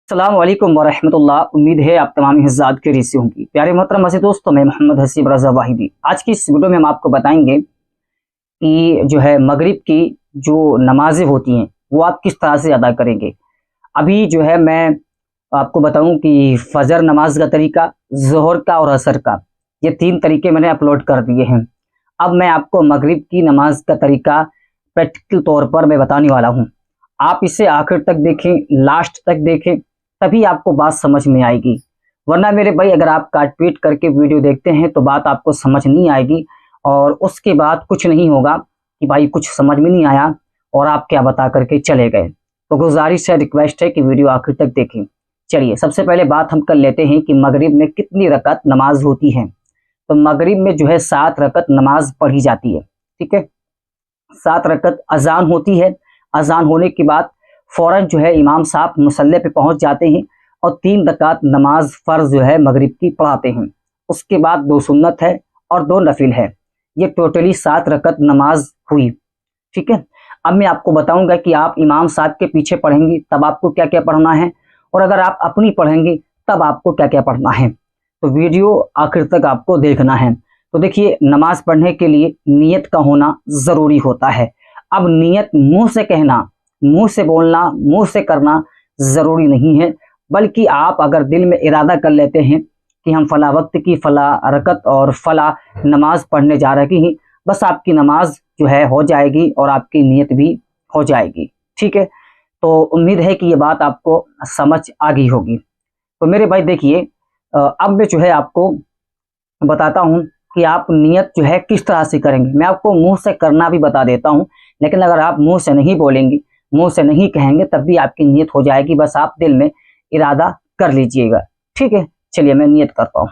अस्सलाम वालेकुम वरहमतुल्लाह। उम्मीद है आप तमाम हिज़्ज़ात के रिश्ते होंगी। प्यारे मोहतरम मज़ीद दोस्तों, मैं मोहम्मद हसीब रज़ा वाहिदी। आज की इस वीडियो में हम आपको बताएंगे कि जो है मगरिब की जो नमाज़ें होती हैं वो आप किस तरह से अदा करेंगे। अभी जो है मैं आपको बताऊं कि फ़जर नमाज का तरीका, ज़ोहर का और असर का, ये 3 तरीके मैंने अपलोड कर दिए हैं। अब मैं आपको मगरिब की नमाज का तरीका प्रैक्टिकल तौर पर मैं बताने वाला हूँ। आप इसे आखिर तक देखें, लास्ट तक देखें, तभी आपको बात समझ में आएगी। वरना मेरे भाई अगर आप काट पीट करके वीडियो देखते हैं तो बात आपको समझ नहीं आएगी और उसके बाद कुछ नहीं होगा कि भाई कुछ समझ में नहीं आया और आप क्या बता करके चले गए। तो गुजारिश है, रिक्वेस्ट है कि वीडियो आखिर तक देखें। चलिए सबसे पहले बात हम कर लेते हैं कि मगरिब में कितनी रकात नमाज होती है। तो मगरिब में जो है 7 रकात नमाज पढ़ी जाती है। ठीक है, 7 रकात अजान होती है। अजान होने के बाद फौरन जो है इमाम साहब मुसल्ले पे पहुंच जाते हैं और 3 रकात नमाज फ़र्ज जो है मगरिब की पढ़ाते हैं। उसके बाद 2 सुन्नत है और 2 नफिल है। ये टोटली 7 रकात नमाज हुई। ठीक है, अब मैं आपको बताऊंगा कि आप इमाम साहब के पीछे पढ़ेंगे तब आपको क्या क्या पढ़ना है और अगर आप अपनी पढ़ेंगे तब आपको क्या क्या पढ़ना है। तो वीडियो आखिर तक आपको देखना है। तो देखिए, नमाज पढ़ने के लिए नियत का होना ज़रूरी होता है। अब नियत मुंह से कहना, मुंह से बोलना, मुंह से करना ज़रूरी नहीं है, बल्कि आप अगर दिल में इरादा कर लेते हैं कि हम फ़ला वक्त की फ़ला रकत और फ़ला नमाज पढ़ने जा रहे हैं, बस आपकी नमाज जो है हो जाएगी और आपकी नियत भी हो जाएगी। ठीक है, तो उम्मीद है कि ये बात आपको समझ आ गई होगी। तो मेरे भाई देखिए, अब मैं जो है आपको बताता हूँ कि आप नियत जो है किस तरह से करेंगे। मैं आपको मुंह से करना भी बता देता हूँ, लेकिन अगर आप मुंह से नहीं बोलेंगे, मुंह से नहीं कहेंगे, तब भी आपकी नियत हो जाएगी। बस आप दिल में इरादा कर लीजिएगा। ठीक है, चलिए मैं नियत करता हूँ।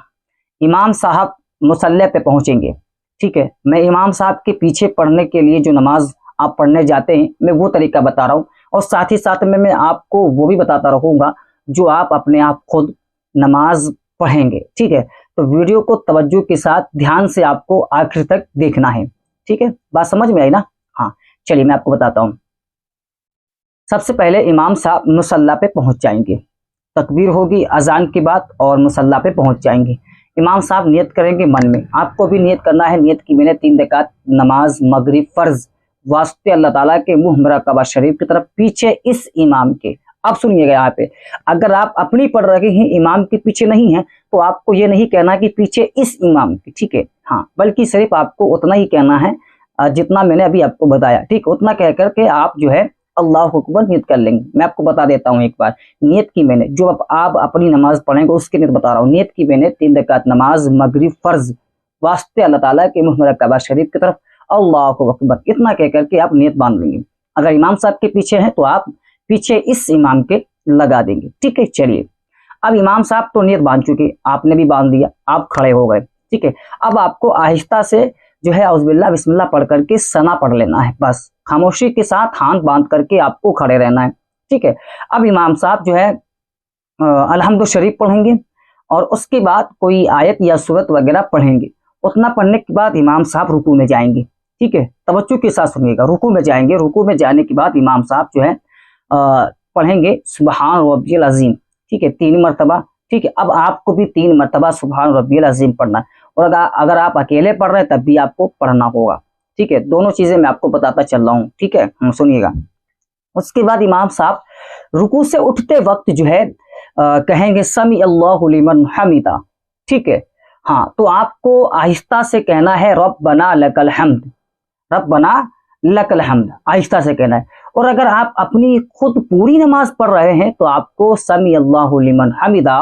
इमाम साहब मुसल्ले पे पहुंचेंगे। ठीक है, मैं इमाम साहब के पीछे पढ़ने के लिए जो नमाज आप पढ़ने जाते हैं, मैं वो तरीका बता रहा हूँ और साथ ही साथ में मैं आपको वो भी बताता रहूँगा जो आप अपने आप खुद नमाज पढ़ेंगे। ठीक है, तो वीडियो को तवज्जो के साथ ध्यान से आपको आखिर तक देखना है। ठीक है, बात समझ में आई ना? हाँ, चलिए मैं आपको बताता हूँ। सबसे पहले इमाम साहब मुसल्ला पे पहुंच जाएंगे, तकबीर होगी अजान के बाद और मुसल्ला पे पहुंच जाएंगे। इमाम साहब नियत करेंगे मन में, आपको भी नियत करना है। नियत की मैंने 3 रकात नमाज मगरिब फ़र्ज वास्ते अल्लाह ताला के मुंह मुराकबा शरीफ की तरफ पीछे इस इमाम के। अब सुनिएगा, यहाँ पे अगर आप अपनी पढ़ रहे हैं, इमाम के पीछे नहीं है, तो आपको ये नहीं कहना कि पीछे इस इमाम के। ठीक है, हाँ, बल्कि सिर्फ आपको उतना ही कहना है जितना मैंने अभी आपको बताया। ठीक, उतना कह करके आप जो है अल्लाह अकबर नियत कर लेंगे। मैं आपको बता देता हूँ एक बार, नियत की मैंने जो आप अपनी नमाज पढ़ेंगे उसकी नियत बता रहा हूँ। नियत की मैंने 3 रकात नमाज मगरिब फ़र्ज वास्ते अल्लाह ताला के मुंह मुराकबा शरीफ की तरफ अल्लाहु अकबर, इतना कह करके आप नियत बांध लेंगे। अगर इमाम साहब के पीछे हैं तो आप पीछे इस इमाम के लगा देंगे। ठीक है, चलिए अब इमाम साहब तो नियत बांध चुके, आपने भी बांध दिया, आप खड़े हो गए। ठीक है, अब आपको आहिस्ता से जो है औज़ुबिल्लाह बिस्मिल्लाह पढ़ करके सना पढ़ लेना है। बस खामोशी के साथ हाथ बांध करके आपको खड़े रहना है। ठीक है, अब इमाम साहब जो है अलहम्दु शरीफ पढ़ेंगे और उसके बाद कोई आयत या सूरत वगैरह पढ़ेंगे। उतना पढ़ने के बाद इमाम साहब रुकू में जाएंगे। ठीक है, तवज्जो के साथ सुनिएगा, रुकू में जाएंगे। रुकू में जाने के बाद इमाम साहब जो है पढ़ेंगे सुबहान रब्बियल अज़ीम। ठीक है, 3 मरतबा। ठीक है, अब आपको भी 3 मरतबा सुबहान रब्बियल अज़ीम पढ़ना है और अगर आप अकेले पढ़ रहे हैं तब भी आपको पढ़ना होगा। ठीक है, दोनों चीज़ें मैं आपको बताता चल रहा हूँ। ठीक है, सुनिएगा। उसके बाद इमाम साहब रुकू से उठते वक्त जो है कहेंगे समी अल्लाहु लिमन हमिदा। ठीक है, हाँ, तो आपको आहिस्ता से कहना है रब्बना लकल हम्द, रब्बना लकल हम्द, आहिस्ता से कहना है। और अगर आप अपनी खुद पूरी नमाज पढ़ रहे हैं तो आपको समी अल्लाहु लिमन हमिदा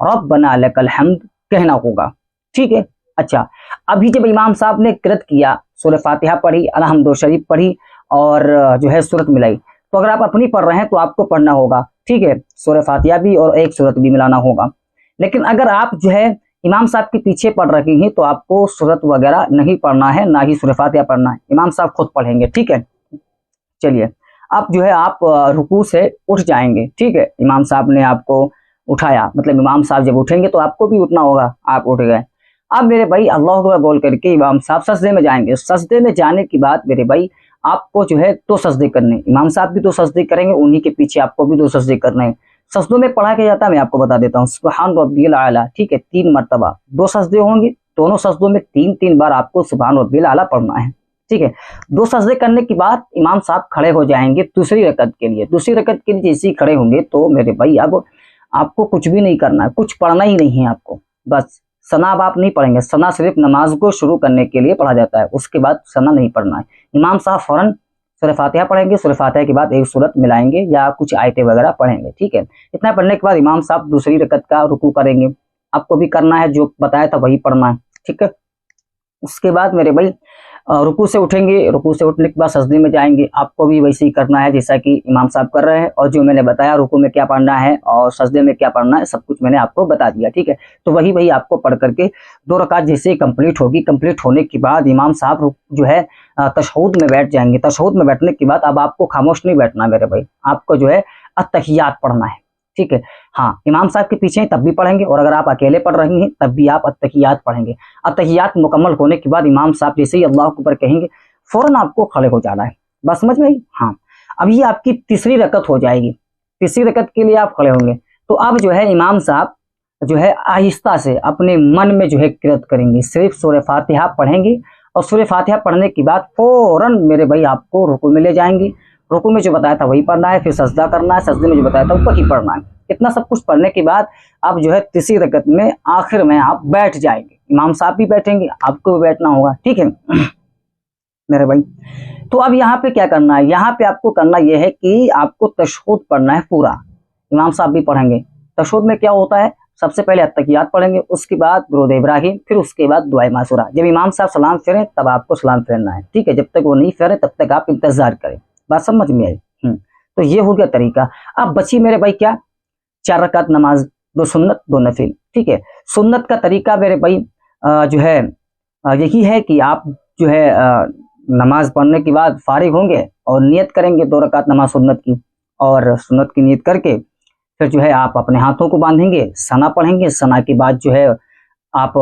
रब्बना लकल हम्द कहना होगा। ठीक है, अच्छा, अभी जब इमाम साहब ने किरत किया, सूरह फातिहा पढ़ी, अलहम्दु शरीफ पढ़ी और जो है सूरत मिलाई, तो अगर आप अपनी पढ़ रहे हैं तो आपको पढ़ना होगा। ठीक है, सूरह फातिहा भी और एक सूरत भी मिलाना होगा। लेकिन अगर आप जो है इमाम साहब के पीछे पढ़ रहे हैं तो आपको सूरत वगैरह नहीं पढ़ना है, ना ही सूरह फातिहा पढ़ना है, इमाम साहब खुद पढ़ेंगे। ठीक है, चलिए अब जो है आप रुकू से उठ जाएंगे। ठीक है, इमाम साहब ने आपको उठाया, मतलब इमाम साहब जब उठेंगे तो आपको भी उठना होगा, आप उठ गए। अब मेरे भाई अल्लाह अकबर बोल करके इमाम साहब सजदे में जाएंगे। सजदे में जाने के बाद मेरे भाई आपको जो है 2 सजदे करने, इमाम साहब भी 2 सजदे करेंगे, उन्हीं के पीछे आपको भी 2 सजदे करने हैं। सजदों में पढ़ा क्या जाता है मैं आपको बता देता हूँ। सुबहान रब्बियल आला, ठीक है, 3 मरतबा, 2 सजदे होंगे, दोनों सजदों में 3-3 बार आपको सुबहान रब्बियल आला पढ़ना है, ठीक है। 2 सजदे करने के बाद इमाम साहब खड़े हो जाएंगे दूसरी रकत के लिए। दूसरी रकत के लिए जैसे ही खड़े होंगे तो मेरे भाई अब आपको कुछ भी नहीं करना है, कुछ पढ़ना ही नहीं है आपको, बस सना अब आप नहीं पढ़ेंगे। सना सिर्फ नमाज को शुरू करने के लिए पढ़ा जाता है, उसके बाद सना नहीं पढ़ना है। इमाम साहब फौरन सूरह फातिहा पढ़ेंगे, सूरह फातिहा के बाद एक सूरत मिलाएंगे या कुछ आयतें वगैरह पढ़ेंगे, ठीक है। इतना पढ़ने के बाद इमाम साहब दूसरी रकत का रुकू करेंगे, आपको भी करना है, जो बताया था वही पढ़ना है, ठीक है। उसके बाद मेरे भाई रुकू से उठेंगे, रुकू से उठने के बाद सजदे में जाएंगे, आपको भी वैसे ही करना है जैसा कि इमाम साहब कर रहे हैं। और जो मैंने बताया रुकू में क्या पढ़ना है और सजदे में क्या पढ़ना है, सब कुछ मैंने आपको बता दिया, ठीक है। तो वही आपको पढ़ करके 2 रकात जैसे ही कंप्लीट होगी, कंप्लीट होने के बाद इमाम साहब जो है तशहुद में बैठ जाएंगे। तशहुद में बैठने के बाद अब आपको खामोश नहीं बैठना मेरे भाई, आपको जो है अत्तहियात पढ़ना है, ठीक है। हाँ, इमाम साहब के पीछे तब भी पढ़ेंगे और अगर आप अकेले पढ़ रही हैं तब भी आप अत्तहियात पढ़ेंगे। अत्तहियात मुकम्मल होने के बाद इमाम साहब जैसे ही अल्लाह अकबर कहेंगे फौरन आपको खड़े हो जाना है, बस समझ में आई। हाँ, अब ये आपकी तीसरी रकत हो जाएगी। तीसरी रकत के लिए आप खड़े होंगे तो अब जो है इमाम साहब जो है आहिस्ता से अपने मन में जो है किरत करेंगे, सिर्फ सूरह फातिहा पढ़ेंगे और सूरह फातिहा पढ़ने के बाद फौरन मेरे भाई आपको रुकू में ले जाएंगे। रुकू में जो बताया था वही पढ़ना है, फिर सजदा करना है, सजदे में जो बताया था वही पढ़ना है। इतना सब कुछ पढ़ने के बाद आप जो है तीसरी रकत में आखिर में आप बैठ जाएंगे, इमाम साहब भी बैठेंगे, आपको भी बैठना होगा, ठीक है मेरे भाई। तो अब यहाँ पे क्या करना है, यहाँ पे आपको करना यह है कि आपको तशहुद पढ़ना है पूरा, इमाम साहब भी पढ़ेंगे। तशहुद में क्या होता है, सबसे पहले अत्तहियात पढ़ेंगे, उसके बाद दुरूद इब्राहिम, फिर उसके बाद दुआए मासूरा। जब इमाम साहब सलाम फेरें तब आपको सलाम फेरना है, ठीक है। जब तक वो नहीं फेरे तब तक आप इंतजार करें, बात समझ में आई। तो ये हो गया तरीका। अब बची मेरे भाई क्या, 4 रकात नमाज, 2 सुन्नत 2 नफिल, ठीक है। सुन्नत का तरीका मेरे भाई जो है यही है कि आप जो है नमाज पढ़ने के बाद फारिग होंगे और नियत करेंगे 2 रकात नमाज सुन्नत की, और सुन्नत की नियत करके फिर जो है आप अपने हाथों को बांधेंगे, सना पढ़ेंगे। सना के बाद जो है आप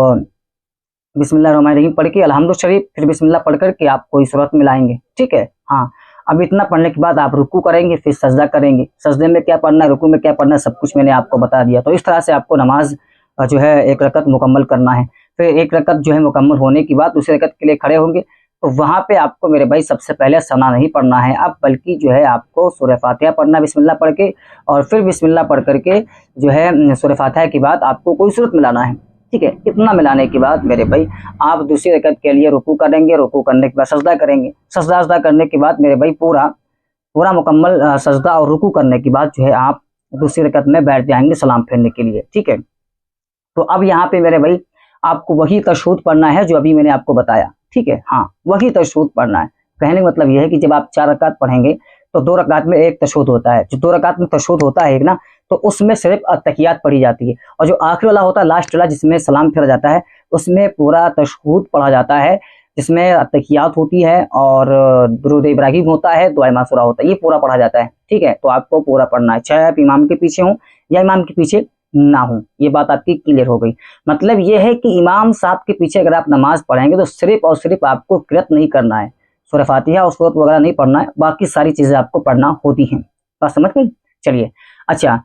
बिस्मिल्लाहिर्रहमानिर्रहीम पढ़ के अल्हम्दु शरीफ, फिर बिस्मिल्लाह पढ़ करके आप कोई सूरत मिलाएंगे, ठीक है। हाँ, अब इतना पढ़ने के बाद आप रुकू करेंगे, फिर सजदा करेंगे। सजदे में क्या पढ़ना है, रुकू में क्या पढ़ना है, सब कुछ मैंने आपको बता दिया। तो इस तरह से आपको नमाज जो है 1 रकत मुकम्मल करना है। फिर 1 रकत जो है मुकम्मल होने के बाद दूसरी रकत के लिए खड़े होंगे तो वहाँ पे आपको मेरे भाई सबसे पहले सना नहीं पढ़ना है अब, बल्कि जो है आपको सूरह फातिहा पढ़ना बिस्मिल्लाह पढ़ के, और फिर बिस्मिल्लाह पढ़ करके जो है सूरह फातिहा के बाद आपको कोई सूरत मिलाना है, ठीक है। इतना मिलाने के बाद मेरे भाई आप दूसरी रकत के लिए रुकू करेंगे, रुकू करने के बाद सजदा करेंगे। सजदा करने के बाद मेरे भाई पूरा मुकम्मल सजदा और रुकू करने के बाद जो है आप दूसरी रकत में बैठ जाएंगे सलाम फेरने के लिए, ठीक है। तो अब यहाँ पे मेरे भाई आपको वही तशहुद पढ़ना है जो अभी मैंने आपको बताया, ठीक है। हाँ, वही तशहुद पढ़ना है। कहने का मतलब यह है कि जब आप 4 रकात पढ़ेंगे तो 2 रकात में एक तशहुद होता है। जो 2 रकात में तशहुद होता है एक ना, तो उसमें सिर्फ अत्तहियात पढ़ी जाती है, और जो आखिर वाला होता है, लास्ट वाला जिसमें सलाम फेरा जाता है, उसमें पूरा तशहुद पढ़ा जाता है, जिसमें अत्तहियात होती है और दुरूद इब्राहिम होता है, दुआ मासूरा होता है, ये पूरा पढ़ा जाता है, ठीक है। तो आपको पूरा पढ़ना है, चाहे आप इमाम के पीछे हों या इमाम के पीछे ना हो। ये बात आपकी क्लियर हो गई। मतलब ये है कि इमाम साहब के पीछे अगर आप नमाज पढ़ेंगे तो सिर्फ और सिर्फ आपको किरात नहीं करना है, सूरह फातिहा और सूरत वगैरह नहीं पढ़ना है, बाकी सारी चीजें आपको पढ़ना होती हैं। बात समझ में? चलिए, अच्छा,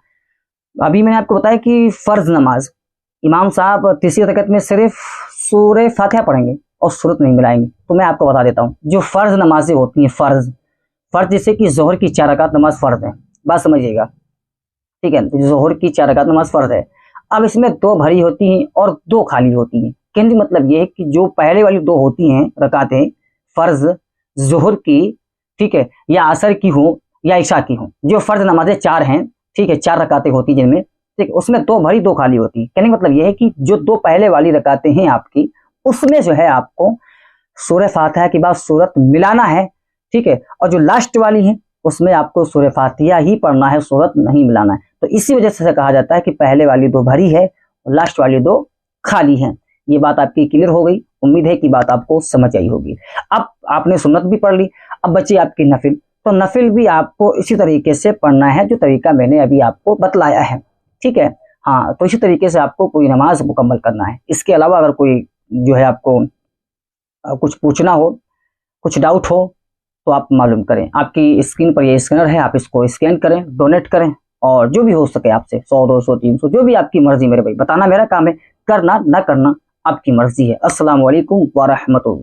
अभी मैंने आपको बताया कि फर्ज नमाज इमाम साहब तीसरी रकत में सिर्फ सूरह फातिहा पढ़ेंगे और सूरत नहीं मिलाएंगे। तो मैं आपको बता देता हूँ जो फर्ज नमाजें होती हैं, फर्ज जैसे कि जोहर की 4 रकात नमाज फर्ज है, बात समझिएगा, ठीक है। जोहर की 4 रकात नमाज फर्ज है। अब इसमें 2 भरी होती हैं और 2 खाली होती हैं। कहने का मतलब ये है कि जो पहले वाली 2 होती हैं रकातें फर्ज जोहर की, ठीक है, या असर की हो या ईशा की हो, जो फर्ज नमाजें 4 हैं, ठीक है, 4 रकातें होती जिनमें, ठीक है, उसमें 2 भरी 2 खाली होती है। कहने का मतलब यह है कि जो 2 पहले वाली रकातें हैं आपकी, उसमें जो है आपको सूरह फातिहा के बाद सूरत मिलाना है, ठीक है, और जो लास्ट वाली है उसमें आपको सूरह फातिहा ही पढ़ना है, सूरत नहीं मिलाना है। तो इसी वजह से कहा जाता है कि पहले वाली 2 भरी है और लास्ट वाली 2 खाली हैं। ये बात आपकी क्लियर हो गई, उम्मीद है कि बात आपको समझ आई होगी। अब आपने सुन्नत भी पढ़ ली, अब बची आपकी नफिल। तो नफिल भी आपको इसी तरीके से पढ़ना है जो तरीका मैंने अभी आपको बतलाया है, ठीक है। हाँ, तो इसी तरीके से आपको पूरी नमाज मुकम्मल करना है। इसके अलावा अगर कोई जो है आपको कुछ पूछना हो, कुछ डाउट हो, तो आप मालूम करें। आपकी स्क्रीन पर ये स्कैनर है, आप इसको स्कैन करें, डोनेट करें और जो भी हो सके आपसे 100 200 300 जो भी आपकी मर्जी मेरे भाई, बताना मेरा काम है, करना ना करना आपकी मर्जी है। अस्सलाम वालेकुम व रहमतुल्लाह।